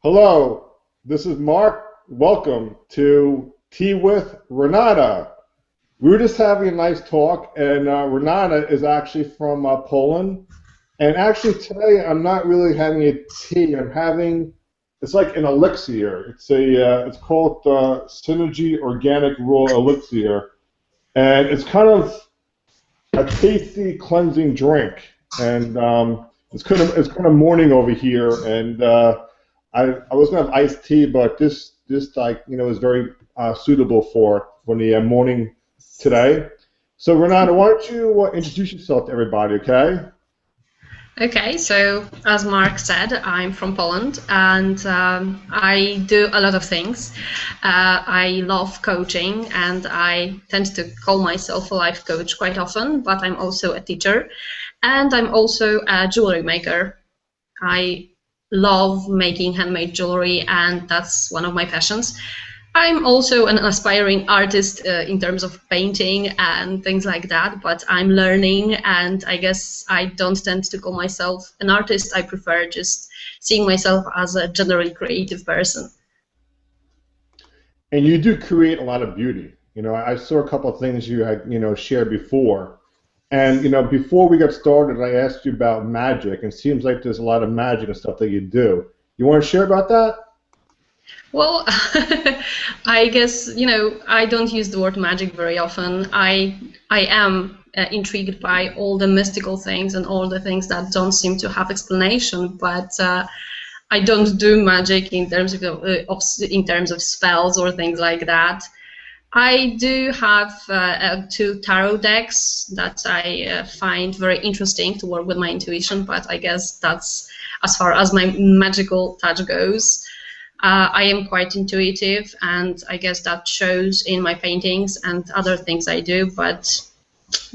Hello, this is Mark. Welcome to Tea with Renata. We were just having a nice talk, and Renata is actually from Poland. And actually today I'm not really having a tea. It's like an elixir. It's called Synergy Organic Raw Elixir, and it's kind of a tasty cleansing drink. And it's kind of morning over here, and I was gonna have iced tea, but this like is very suitable for the morning today. So Renata, why don't you introduce yourself to everybody, okay? Okay, so as Mark said, I'm from Poland, and I do a lot of things. I love coaching, and I tend to call myself a life coach quite often, but I'm also a teacher, and I'm also a jewelry maker. I love making handmade jewelry, and that's one of my passions. I'm also an aspiring artist in terms of painting and things like that, but I'm learning, and I guess I don't tend to call myself an artist. I prefer just seeing myself as a generally creative person. And you do create a lot of beauty. I saw a couple of things you had shared before. And before we got started, I asked you about magic, and it seems like there's a lot of magic and stuff that you do. You want to share about that? Well, I guess, I don't use the word magic very often. I am intrigued by all the mystical things and all the things that don't seem to have explanation, but I don't do magic in terms of spells or things like that. I do have two tarot decks that I find very interesting to work with my intuition, but I guess that's as far as my magical touch goes. I am quite intuitive, and I guess that shows in my paintings and other things I do, but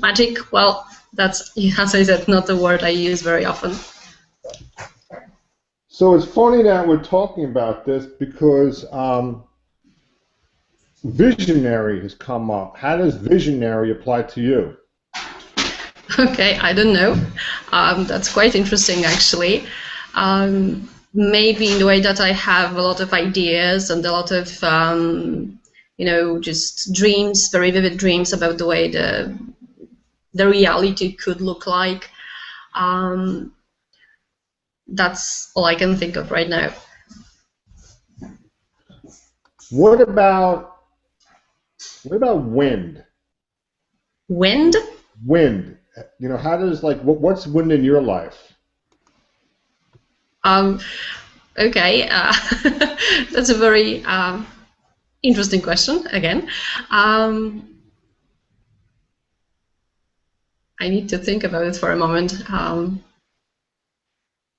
magic, well, that's, as I said, not a word I use very often. So it's funny that we're talking about this because visionary has come up. How does visionary apply to you? Okay, I don't know. That's quite interesting, actually. Maybe in the way that I have a lot of ideas and a lot of, just dreams, very vivid dreams about the way the reality could look like. That's all I can think of right now. What about wind? Wind? Wind. How does what's wind in your life? Okay, that's a very interesting question again. I need to think about it for a moment.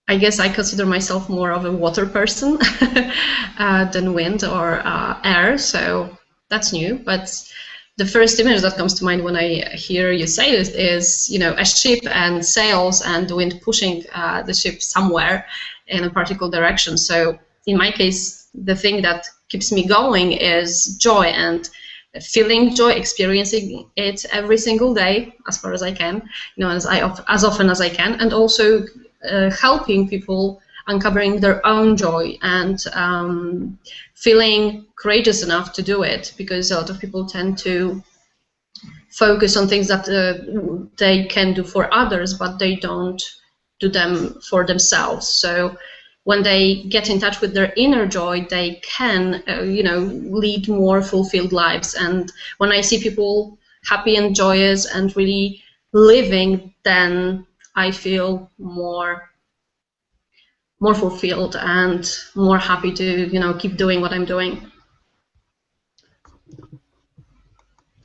I guess I consider myself more of a water person than wind or air, so that's new. But the first image that comes to mind when I hear you say this is, a ship and sails and the wind pushing the ship somewhere in a particular direction. So in my case, the thing that keeps me going is joy, and feeling joy, experiencing it every single day as far as I can, as often as I can, and also helping people uncovering their own joy and feeling courageous enough to do it, because a lot of people tend to focus on things that they can do for others, but they don't do them for themselves. So when they get in touch with their inner joy, they can, lead more fulfilled lives. And when I see people happy and joyous and really living, then I feel more fulfilled and more happy to, keep doing what I'm doing.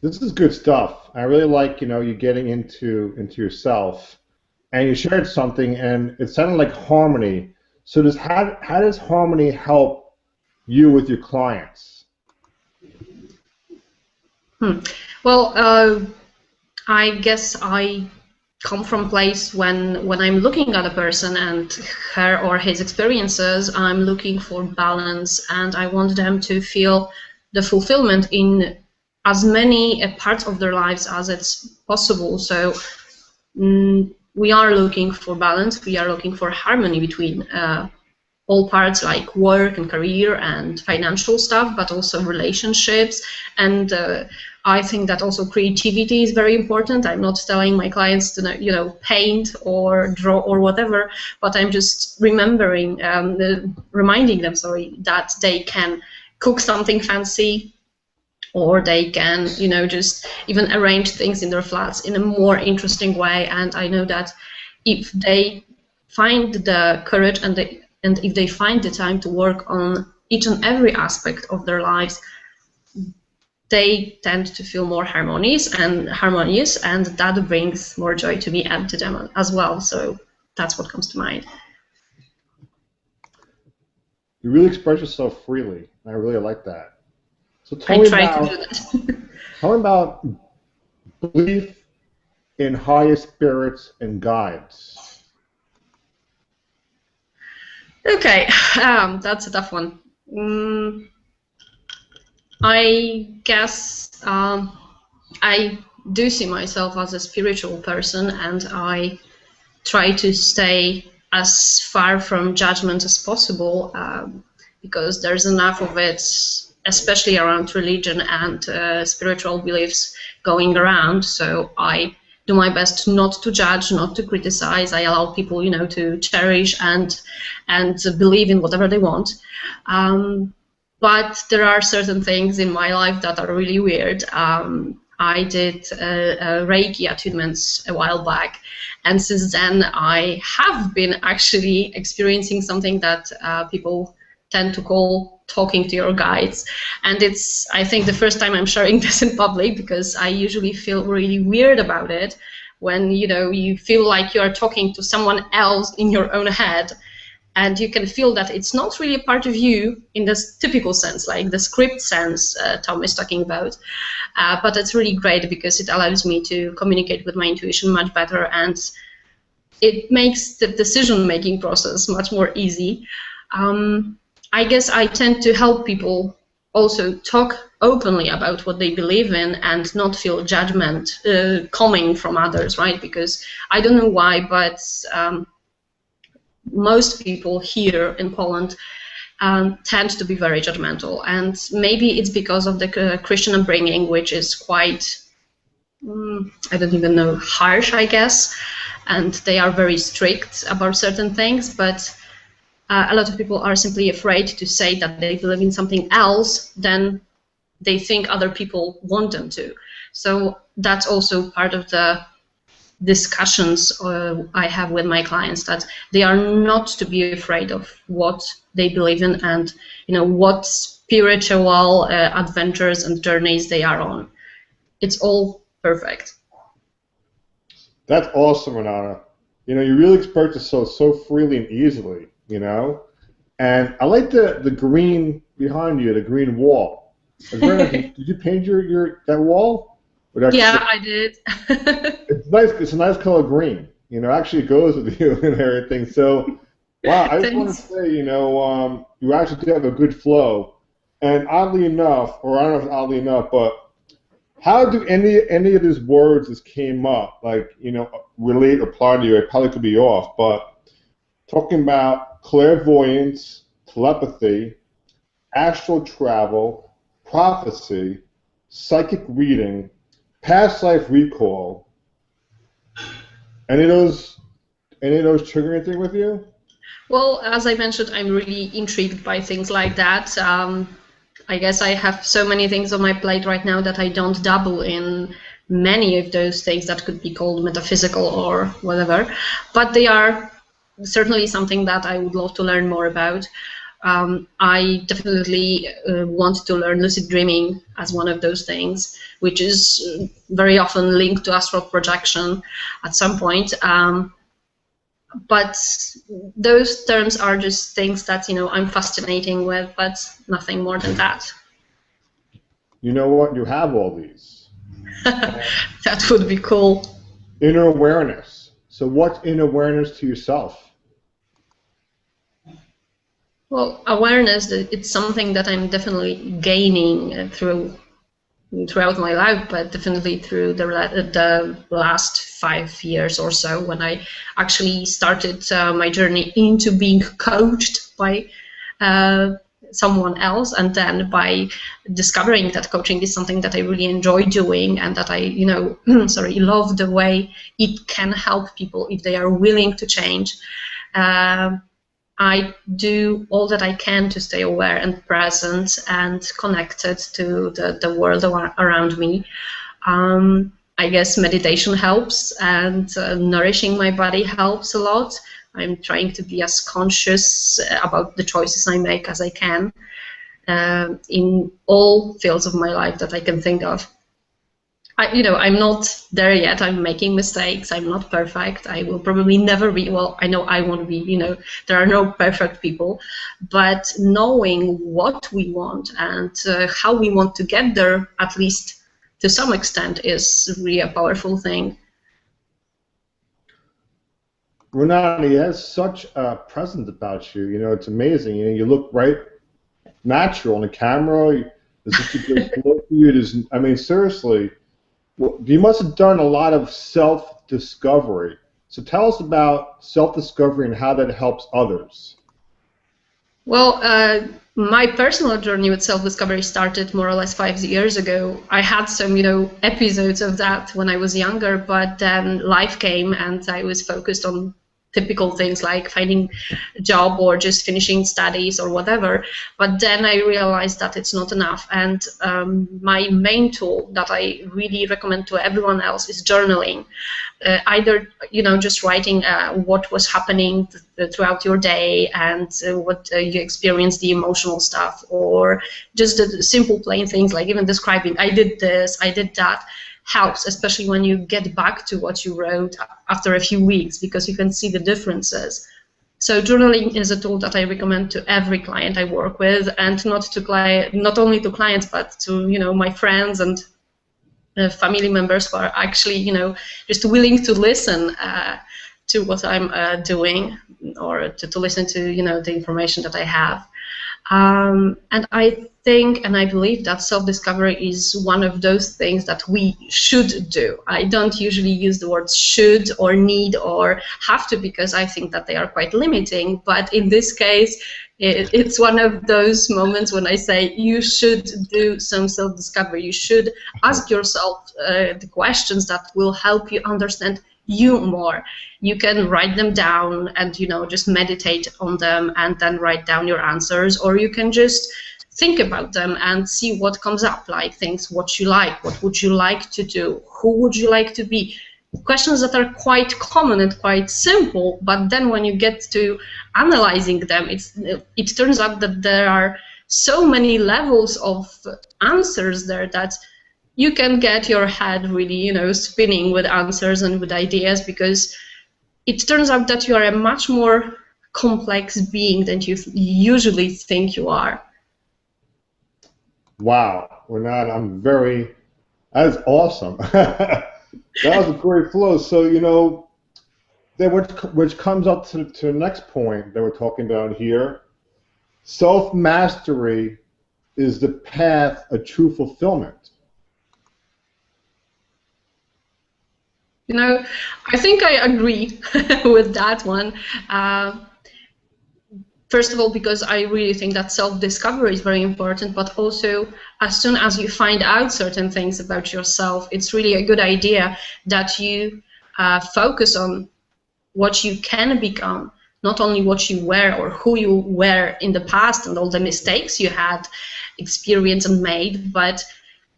This is good stuff. I really like, you getting into yourself, and you shared something, and it sounded like harmony. So how does harmony help you with your clients? Well, I guess I come from a place when I'm looking at a person and her or his experiences, I'm looking for balance, and I want them to feel the fulfillment in as many parts of their lives as it's possible. So we are looking for balance, we are looking for harmony between all parts like work and career and financial stuff, but also relationships. And I think that also creativity is very important. I'm not telling my clients to paint or draw or whatever, but I'm just reminding them, that they can cook something fancy, or they can, just even arrange things in their flats in a more interesting way. And I know that if they find the courage and if they find the time to work on each and every aspect of their lives, they tend to feel more harmonious, and that brings more joy to me and to them as well. So that's what comes to mind. You really express yourself freely. I really like that. So tell me about belief in higher spirits and guides. Okay, that's a tough one. I guess I do see myself as a spiritual person, and I try to stay as far from judgment as possible, because there's enough of it, especially around religion and spiritual beliefs going around. So I do my best not to judge, not to criticize. I allow people, to cherish and believe in whatever they want. But there are certain things in my life that are really weird. I did Reiki attunements a while back, and since then I have been actually experiencing something that people tend to call talking to your guides. And it's, I think, the first time I'm sharing this in public, because I usually feel really weird about it when, you feel like you're talking to someone else in your own head, and you can feel that it's not really a part of you in this typical sense, like the script sense Tom is talking about. But it's really great because it allows me to communicate with my intuition much better, and it makes the decision-making process much more easy. I guess I tend to help people also talk openly about what they believe in and not feel judgment coming from others, right? Because I don't know why, but most people here in Poland tend to be very judgmental, and maybe it's because of the Christian upbringing, which is quite, I don't even know, harsh, I guess, and they are very strict about certain things, but a lot of people are simply afraid to say that they believe in something else than they think other people want them to. So that's also part of the discussions I have with my clients, that they are not to be afraid of what they believe in and what spiritual adventures and journeys they are on. It's all perfect. That's awesome, Renata. You really express yourself so freely and easily, And I like the green behind you, the green wall. Did you paint that wall? Yeah, I did. It's nice. It's a nice color green. Actually it goes with you and everything. So, wow, I just want to say, you actually do have a good flow. And oddly enough, or I don't know if it's oddly enough, but how do any of these words that came up, like, relate or apply to you? I probably could be off, but talking about clairvoyance, telepathy, astral travel, prophecy, psychic reading, past life recall. Any of those trigger anything with you? Well, as I mentioned, I'm really intrigued by things like that. I guess I have so many things on my plate right now that I don't dabble in many of those things that could be called metaphysical or whatever, but they are certainly something that I would love to learn more about. I definitely want to learn lucid dreaming as one of those things, which is very often linked to astral projection at some point. But those terms are just things that I'm fascinating with, but nothing more than that. You know what? You have all these. That would be cool. Inner awareness. So what's inner awareness to yourself? Well, awareness, it's something that I'm definitely gaining through throughout my life, but definitely through the last 5 years or so, when I actually started my journey into being coached by someone else, and then by discovering that coaching is something that I really enjoy doing, and that I, love the way it can help people if they are willing to change. I do all that I can to stay aware and present and connected to the world around me. I guess meditation helps, and nourishing my body helps a lot. I'm trying to be as conscious about the choices I make as I can in all fields of my life that I can think of. I'm not there yet. I'm making mistakes. I'm not perfect. I will probably never be. Well, I know I won't be. There are no perfect people. But knowing what we want and how we want to get there, at least to some extent, is really a powerful thing. Renata, you have such a presence about you. It's amazing. You look right natural on the camera. There's such a good flow for you. I mean, seriously. Well, you must have done a lot of self-discovery. So tell us about self-discovery and how that helps others. Well, my personal journey with self-discovery started more or less 5 years ago. I had some, episodes of that when I was younger, but then life came and I was focused on typical things like finding a job or just finishing studies or whatever. But then I realized that it's not enough. And my main tool that I really recommend to everyone else is journaling. Either, just writing what was happening throughout your day and what you experienced, the emotional stuff, or just the simple plain things like even describing, I did this, I did that. Helps, especially when you get back to what you wrote after a few weeks, because you can see the differences. So journaling is a tool that I recommend to every client I work with, and not only to clients, but to my friends and family members who are actually just willing to listen to what I'm doing, or to listen to the information that I have. And I think and I believe that self-discovery is one of those things that we should do. I don't usually use the words should or need or have to, because I think that they are quite limiting. But in this case, it's one of those moments when I say you should do some self-discovery. You should ask yourself the questions that will help you understand you more. You can write them down and just meditate on them and then write down your answers, or you can just think about them and see what comes up, like things, what you like, what would you like to do, who would you like to be. Questions that are quite common and quite simple, but then when you get to analyzing them, it turns out that there are so many levels of answers there that you can get your head really, spinning with answers and with ideas, because it turns out that you are a much more complex being than you usually think you are. Wow, Renata, that's awesome. That was a great flow. So, then which comes up to the next point that we're talking about here. Self-mastery is the path of true fulfillment. I think I agree with that one. First of all, because I really think that self-discovery is very important, but also as soon as you find out certain things about yourself, it's really a good idea that you focus on what you can become, not only what you were or who you were in the past and all the mistakes you had experienced and made, but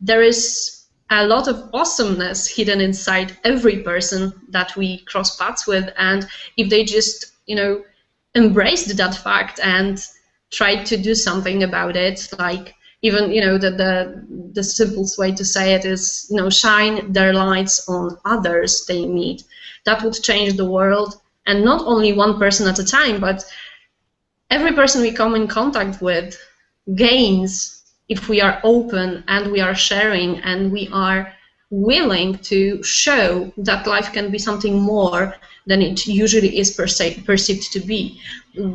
there is a lot of awesomeness hidden inside every person that we cross paths with, and if they just, embraced that fact and tried to do something about it, like even, the simplest way to say it is, shine their lights on others they meet. That would change the world, and not only one person at a time, but every person we come in contact with gains if we are open and we are sharing and we are willing to show that life can be something more than it usually is perceived to be.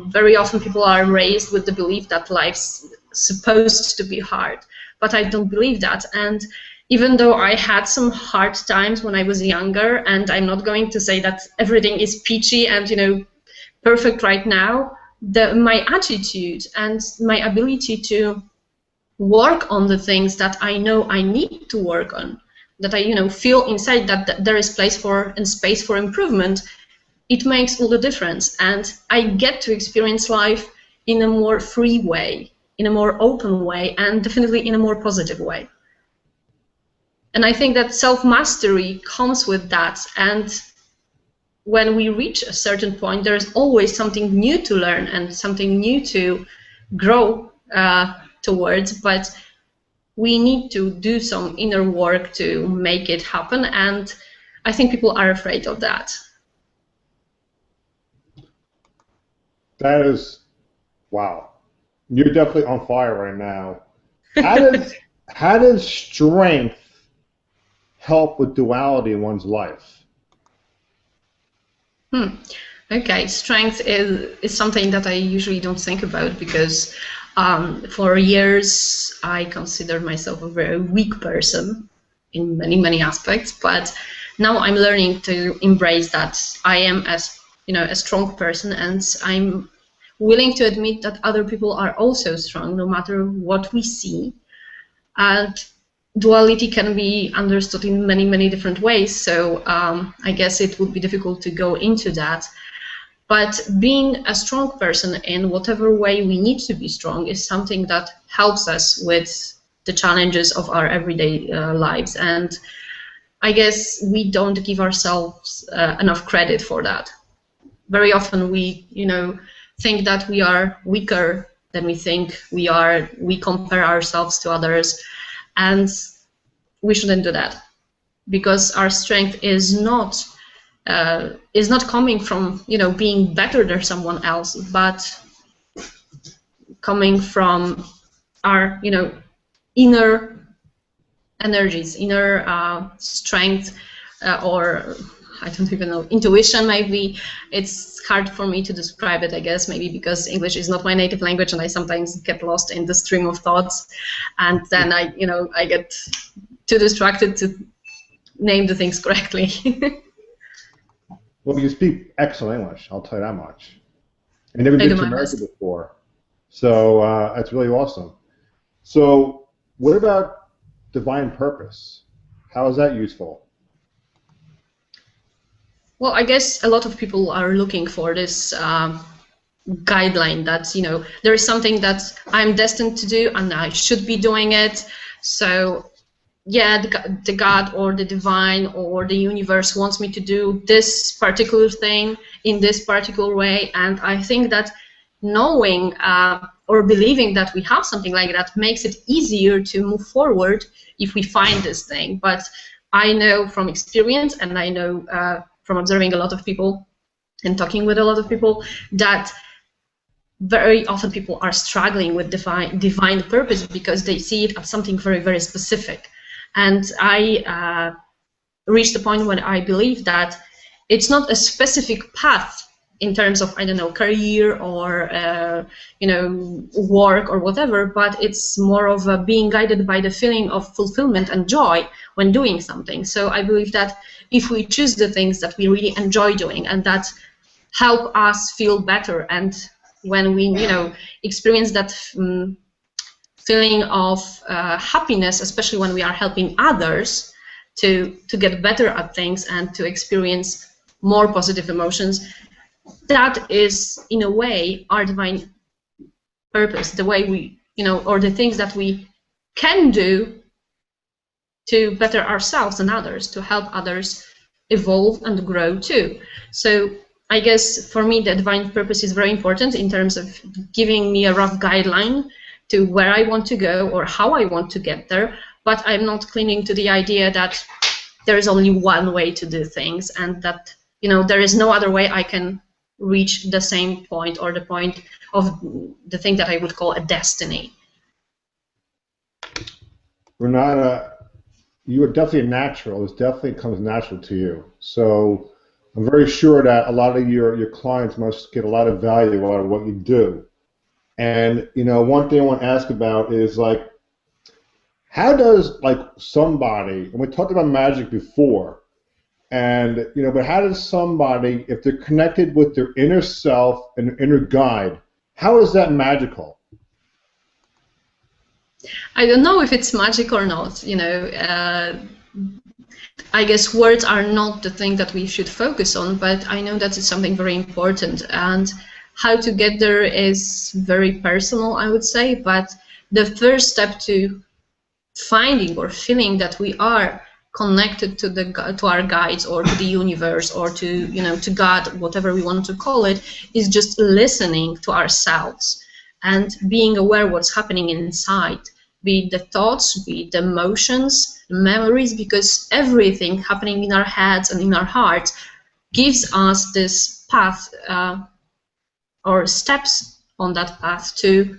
Very often people are raised with the belief that life's supposed to be hard, but I don't believe that. And even though I had some hard times when I was younger, and I'm not going to say that everything is peachy and, you know, perfect right now, my attitude and my ability to work on the things that I know I need to work on, that I, you know, feel inside that there is place for and space for improvement, it makes all the difference. And I get to experience life in a more free way, in a more open way, and definitely in a more positive way. And I think that self-mastery comes with that. And when we reach a certain point, there's always something new to learn and something new to grow towards. But we need to do some inner work to make it happen. And I think people are afraid of that. That is, wow. You're definitely on fire right now. How does strength help with duality in one's life? Okay, strength is something that I usually don't think about because for years I considered myself a very weak person in many aspects, but now I'm learning to embrace that I am, as you know, a strong person, and I'm willing to admit that other people are also strong, no matter what we see. And duality can be understood in many different ways, so I guess it would be difficult to go into that. But being a strong person in whatever way we need to be strong is something that helps us with the challenges of our everyday lives. And I guess we don't give ourselves enough credit for that. Very often we, you know, think that we are weaker than we think we are. We compare ourselves to others, and we shouldn't do that, because our strength is not coming from, you know, being better than someone else, but coming from our, you know, inner energies, inner strength, or I don't even know, intuition maybe. It's hard for me to describe it, I guess, maybe because English is not my native language and I sometimes get lost in the stream of thoughts, and then I get too distracted to name the things correctly. Well, you speak excellent English, I'll tell you that much. I never been to America before, so that's really awesome. So what about divine purpose? How is that useful? Well, I guess a lot of people are looking for this guideline that, you know, there is something that I'm destined to do and I should be doing it. So yeah, the God or the divine or the universe wants me to do this particular thing in this particular way. And I think that knowing or believing that we have something like that makes it easier to move forward if we find this thing. But I know from experience, and I know from observing a lot of people and talking with a lot of people, that very often people are struggling with divine purpose because they see it as something very specific. And I reached the point when I believe that it's not a specific path in terms of, I don't know, career or you know, work or whatever, but it's more of being guided by the feeling of fulfillment and joy when doing something. So I believe that if we choose the things that we really enjoy doing and that help us feel better, and when we, you know, experience that feeling of happiness, especially when we are helping others to get better at things and to experience more positive emotions, that is in a way our divine purpose, the way we, you know, or the things that we can do to better ourselves and others, to help others evolve and grow too. So I guess for me the divine purpose is very important in terms of giving me a rough guideline to where I want to go or how I want to get there, but I'm not clinging to the idea that there is only one way to do things and that, you know, there is no other way I can reach the same point or the point of the thing that I would call a destiny. Renata, you are definitely a natural. This definitely comes natural to you. So I'm very sure that a lot of your clients must get a lot of value out of what you do. And, you know, one thing I want to ask about is, like, How does like somebody, and we talked about magic before, and but how does somebody, if they're connected with their inner self and their inner guide, how is that magical? I don't know if it's magic or not. I guess words are not the thing that we should focus on, but I know that it's something very important. And how to get there is very personal, I would say. But the first step to finding or feeling that we are connected to our guides or to the universe or to God, whatever we want to call it, is just listening to ourselves and being aware what's happening inside, be it the thoughts, be it the emotions, memories, because everything happening in our heads and in our hearts gives us this path or steps on that path to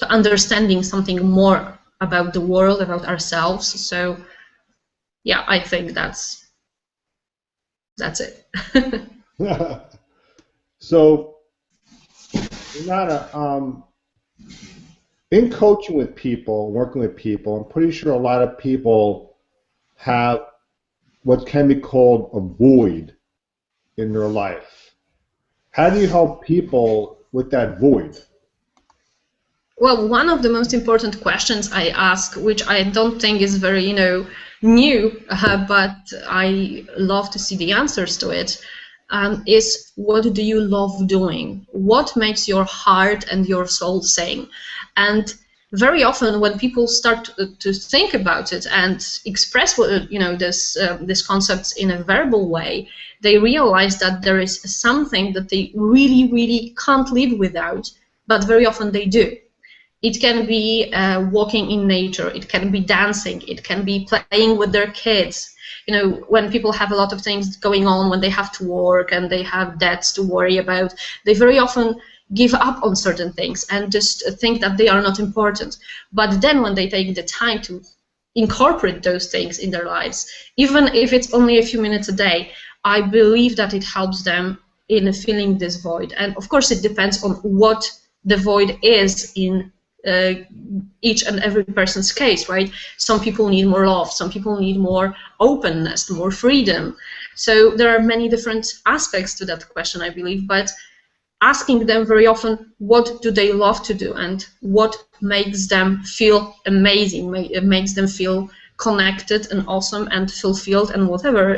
understanding something more about the world, about ourselves. So yeah, I think that's it. So, Renata, in coaching with people, working with people, I'm pretty sure a lot of people have what can be called a void in their life. How do you help people with that void? Well, one of the most important questions I ask, which I don't think is very, new, but I love to see the answers to it, is what do you love doing? What makes your heart and your soul sing? And very often when people start to think about it and express this concepts in a verbal way, they realize that there is something that they really, really can't live without, but very often they do. It can be walking in nature, it can be dancing, it can be playing with their kids. When people have a lot of things going on, when they have to work and they have debts to worry about, they very often give up on certain things and just think that they are not important. But then when they take the time to incorporate those things in their lives, even if it's only a few minutes a day, I believe that it helps them in filling this void. And of course it depends on what the void is in each and every person's case, right? Some people need more love, some people need more openness, more freedom. So there are many different aspects to that question, I believe, but asking them very often, what do they love to do and what makes them feel amazing, makes them feel connected and awesome and fulfilled and whatever.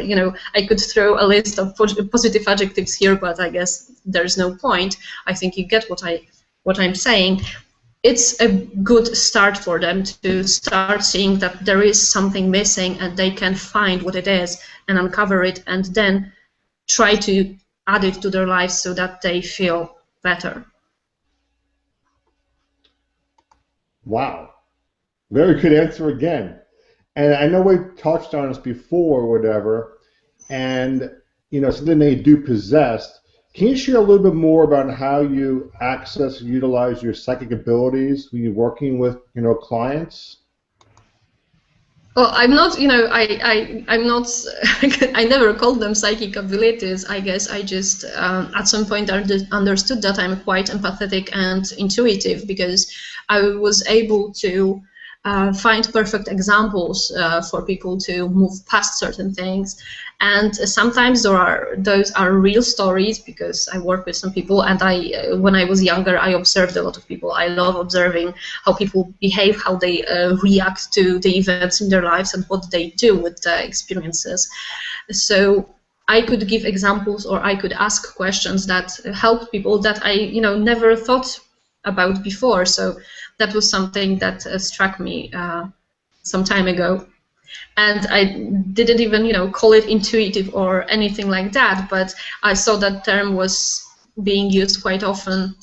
I could throw a list of positive adjectives here, but I guess there's no point. I think you get what I'm saying. It's a good start for them to start seeing that there is something missing and they can find what it is and uncover it and then try to add it to their lives so that they feel better. Wow. Very good answer again. And I know we touched on this before or whatever, and something they do possess. Can you share a little bit more about how you access and utilize your psychic abilities when you're working with, clients? Well, I'm not, I'm not, I never called them psychic abilities. I guess I just, at some point, understood that I'm quite empathetic and intuitive because I was able to find perfect examples for people to move past certain things. And sometimes those are real stories because I work with some people, and when I was younger, I observed a lot of people. I love observing how people behave, how they react to the events in their lives, and what they do with the experiences. So I could give examples, or I could ask questions that help people that I, never thought about before. So that was something that struck me some time ago. And I didn't even, call it intuitive or anything like that, but I saw that term was being used quite often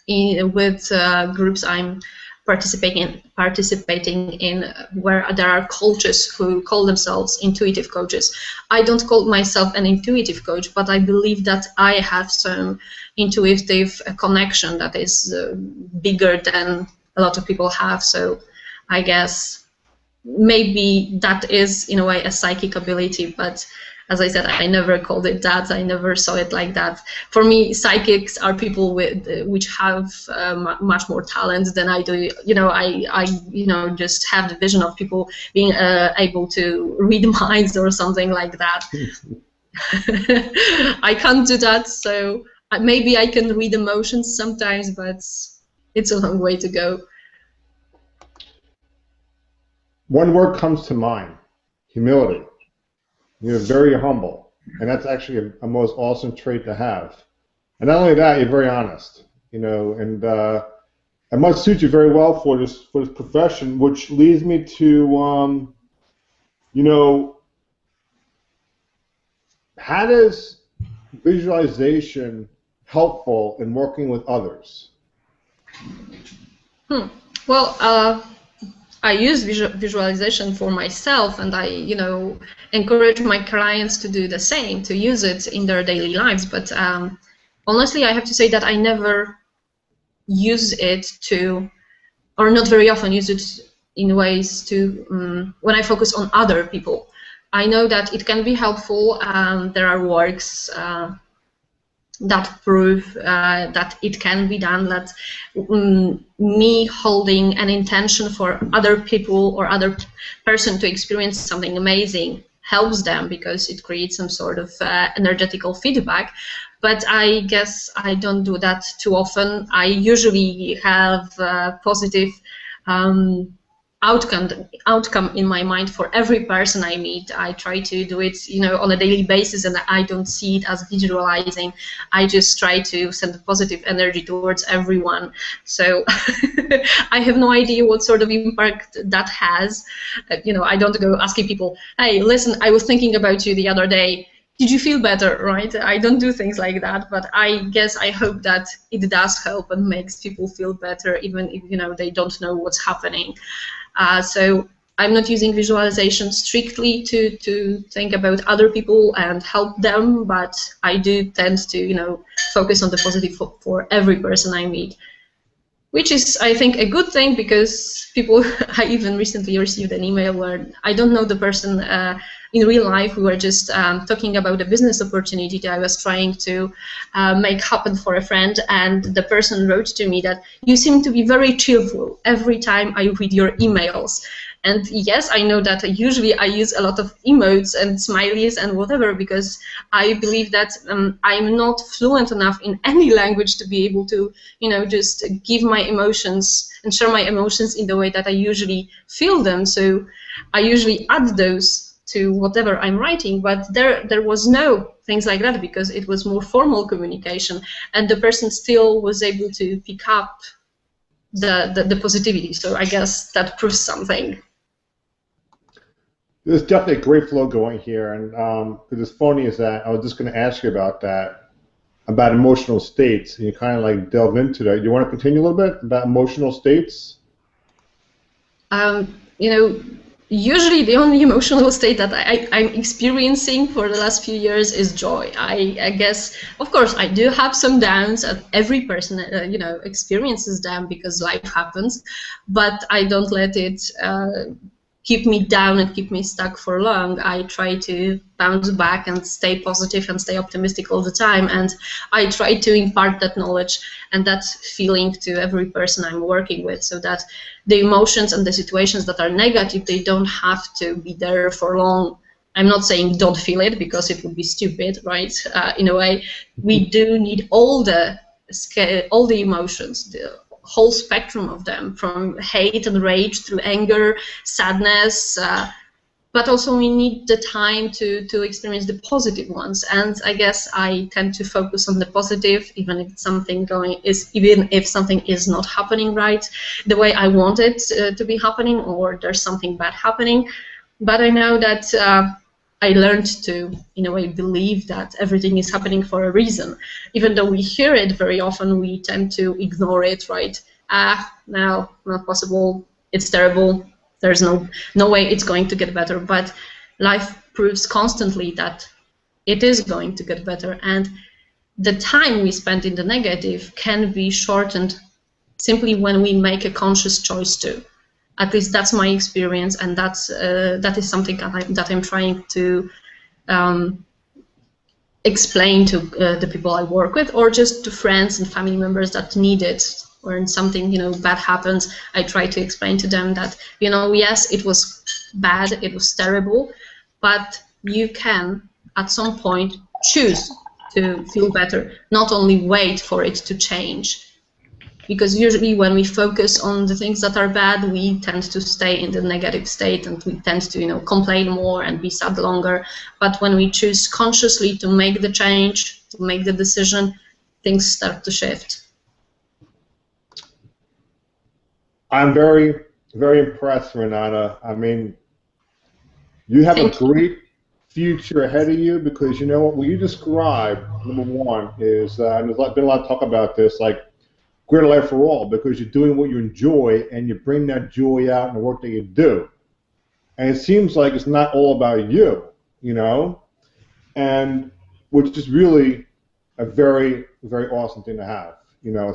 with groups I'm participating in, where there are coaches who call themselves intuitive coaches. I don't call myself an intuitive coach, but I believe that I have some intuitive connection that is bigger than a lot of people have. So I guess maybe that is in a way a psychic ability, but as I said, I never called it that. I never saw it like that. For me, psychics are people with which have much more talent than I do. I just have the vision of people being able to read minds or something like that. I can't do that, so maybe I can read emotions sometimes, but it's a long way to go. One word comes to mind: humility. You're very humble, and that's actually a most awesome trait to have. And not only that, you're very honest, and it must suit you very well for this profession, which leads me to, how does visualization helpful in working with others? Well, I use visualization for myself, and I, encourage my clients to do the same, to use it in their daily lives. But honestly, I have to say that I never use it to, or not very often use it in ways to, when I focus on other people. I know that it can be helpful. There are works that prove that it can be done, that me holding an intention for other people or other person to experience something amazing helps them, because it creates some sort of energetical feedback. But I guess I don't do that too often. I usually have positive outcome in my mind for every person I meet. I try to do it, on a daily basis, and I don't see it as visualizing. I just try to send positive energy towards everyone. So I have no idea what sort of impact that has. I don't go asking people, hey, listen, I was thinking about you the other day. Did you feel better, right? I don't do things like that, but I guess I hope that it does help and makes people feel better, even if they don't know what's happening. So I'm not using visualization strictly to think about other people and help them, but I do tend to focus on the positive for every person I meet, which is, I think, a good thing, because people, I even recently received an email where I don't know the person in real life. We were just talking about a business opportunity that I was trying to make happen for a friend, and the person wrote to me that you seem to be very cheerful every time I read your emails. And yes, I know that usually I use a lot of emotes and smileys and whatever, because I believe that I'm not fluent enough in any language to be able to, just give my emotions and share my emotions in the way that I usually feel them. So I usually add those to whatever I'm writing, but there was no things like that, because it was more formal communication, and the person still was able to pick up the positivity. So I guess that proves something. There's definitely a great flow going here, and because it's funny is that I was just going to ask you about that, about emotional states, and you kind of like delve into that. You want to continue a little bit about emotional states? Usually the only emotional state that I'm experiencing for the last few years is joy. I guess, of course, I do have some downs, and every person, experiences them, because life happens, but I don't let it keep me down and keep me stuck for long. I try to bounce back and stay positive and stay optimistic all the time, and I try to impart that knowledge and that feeling to every person I'm working with, so that the emotions and the situations that are negative, they don't have to be there for long. I'm not saying don't feel it, because it would be stupid, right? In a way, we do need all the emotions, the whole spectrum of them, from hate and rage through anger, sadness, but also we need the time to experience the positive ones. And I guess I tend to focus on the positive, even if something is not happening right the way I want it to be happening, or there's something bad happening. But I know that I learned to, in a way, believe that everything is happening for a reason. Even though we hear it very often, we tend to ignore it, right? No, not possible, it's terrible, there's no way it's going to get better. But life proves constantly that it is going to get better, and the time we spend in the negative can be shortened simply when we make a conscious choice to. At least that's my experience, and that is something that I'm trying to explain to the people I work with, or just to friends and family members that need it. Or when something bad happens, I try to explain to them that yes, it was bad, it was terrible, but you can at some point choose to feel better, not only wait for it to change. Because usually when we focus on the things that are bad, we tend to stay in the negative state, and we tend to complain more and be sad longer. But when we choose consciously to make the change, to make the decision, things start to shift. I'm very, very impressed, Renata. I mean, you have a great future ahead of you, because you know what you described, number one, is, and there's been a lot of talk about this, like greater life for all, because you're doing what you enjoy and you bring that joy out in the work that you do. And it seems like it's not all about you, and which is really a very, very awesome thing to have,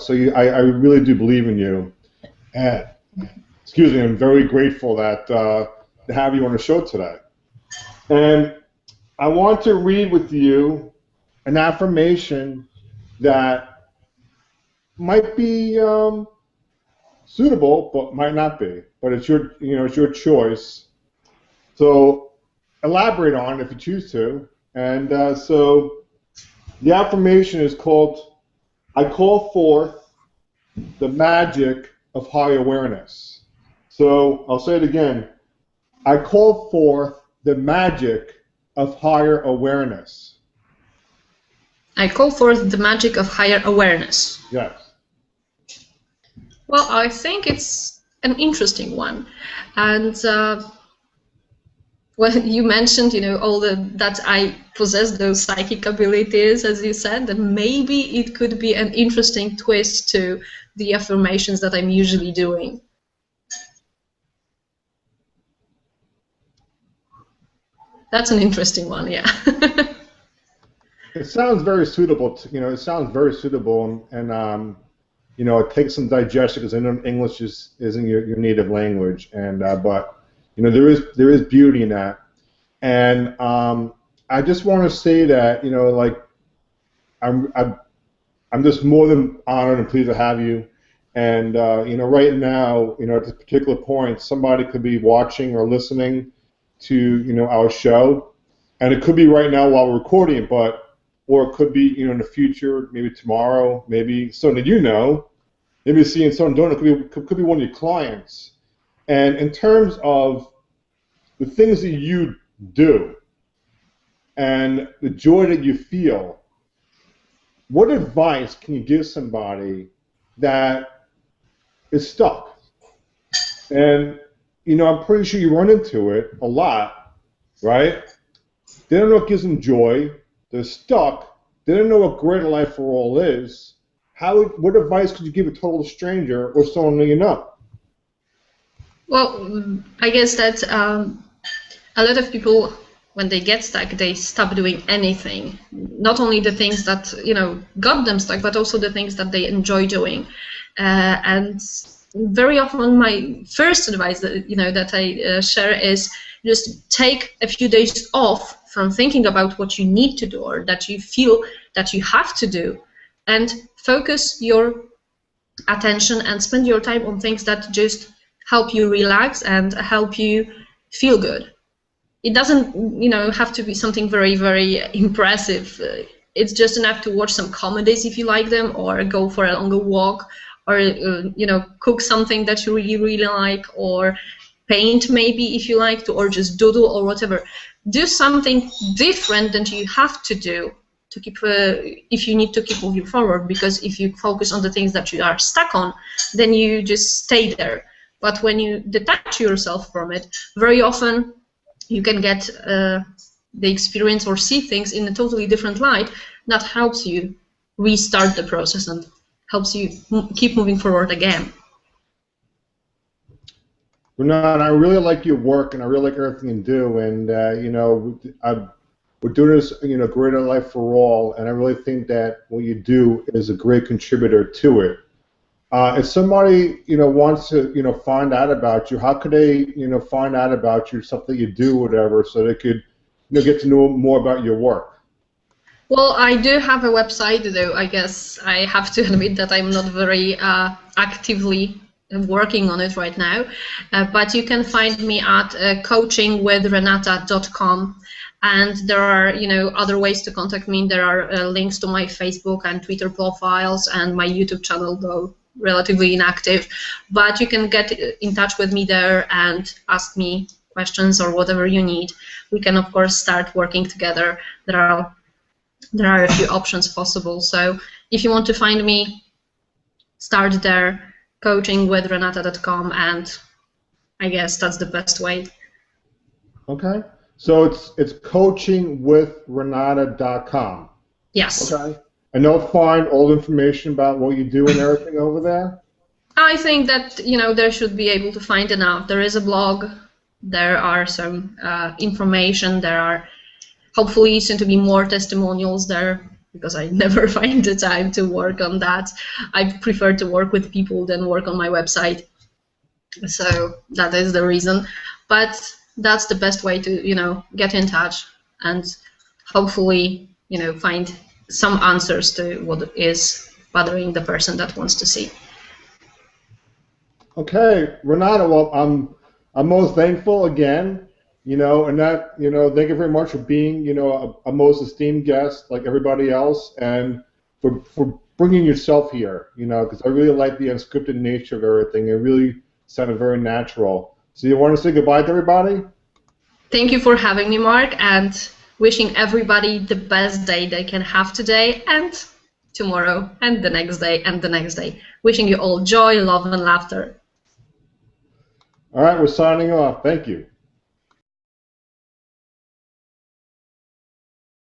So I really do believe in you. And, excuse me, I'm very grateful that to have you on the show today. And I want to read with you an affirmation that might be suitable, but might not be. But it's your choice. So elaborate on it if you choose to. And so the affirmation is called, I call forth the magic of high awareness. So I'll say it again. I call forth the magic of higher awareness. I call forth the magic of higher awareness. Yes. Well, I think it's an interesting one. And well, you mentioned, that I possess those psychic abilities, as you said, then maybe it could be an interesting twist to the affirmations that I'm usually doing. That's an interesting one, yeah. It sounds very suitable. It sounds very suitable, and it takes some digestion, because I know English isn't your native language, and but there is beauty in that, and I just want to say that I'm just more than honored and pleased to have you, and right now at this particular point, somebody could be watching or listening to our show, and it could be right now while we're recording it, or it could be in the future, maybe tomorrow, maybe someone that maybe seeing someone doing it, could be one of your clients. And in terms of the things that you do and the joy that you feel, what advice can you give somebody that is stuck? And I'm pretty sure you run into it a lot, right? They don't know what gives them joy. They're stuck. They don't know what greater life for all is. What advice could you give a total stranger or someone that you know? Well, I guess that a lot of people, when they get stuck, they stop doing anything. Not only the things that got them stuck, but also the things that they enjoy doing. And very often, my first advice that I share is just take a few days off from thinking about what you need to do or that you feel that you have to do, and focus your attention and spend your time on things that just help you relax and help you feel good. It doesn't have to be something very, very impressive. It's just enough to watch some comedies if you like them, or go for a longer walk, or cook something that you really, really like, or paint maybe if you like to, or just doodle or whatever. Do something different than you have to do to keep if you need to keep moving forward, because if you focus on the things that you are stuck on, then you just stay there. But when you detach yourself from it, very often you can get the experience or see things in a totally different light that helps you restart the process and helps you keep moving forward again. Renata, I really like your work, and I really like everything you do, and we're doing this, Greater Life for All, and I really think that what you do is a great contributor to it. If somebody, wants to, find out about you, how could they, find out about you, something you do, whatever, so they could, get to know more about your work? Well, I do have a website, though I guess I have to admit that I'm not very actively working on it right now. But you can find me at coachingwithrenata.com. And there are, other ways to contact me. There are links to my Facebook and Twitter profiles and my YouTube channel, though relatively inactive. But you can get in touch with me there and ask me questions or whatever you need. We can, of course, start working together. There are a few options possible. So if you want to find me, start there, coachingwithrenata.com, and I guess that's the best way. Okay. So it's coachingwithrenata.com. Yes. Okay. And they'll find all the information about what you do and everything over there? I think that, they should be able to find enough. There is a blog. There are some information. There are hopefully soon to be more testimonials there, because I never find the time to work on that. I prefer to work with people than work on my website. So that is the reason. But that's the best way to, get in touch and hopefully, find some answers to what is bothering the person that wants to see. Okay, Renata, well, I'm most thankful again, and that, thank you very much for being, a most esteemed guest like everybody else, and for bringing yourself here, because I really like the unscripted nature of everything. It really sounded very natural. So you want to say goodbye to everybody? Thank you for having me, Mark, and wishing everybody the best day they can have today and tomorrow and the next day and the next day. Wishing you all joy, love, and laughter. All right, we're signing off. Thank you.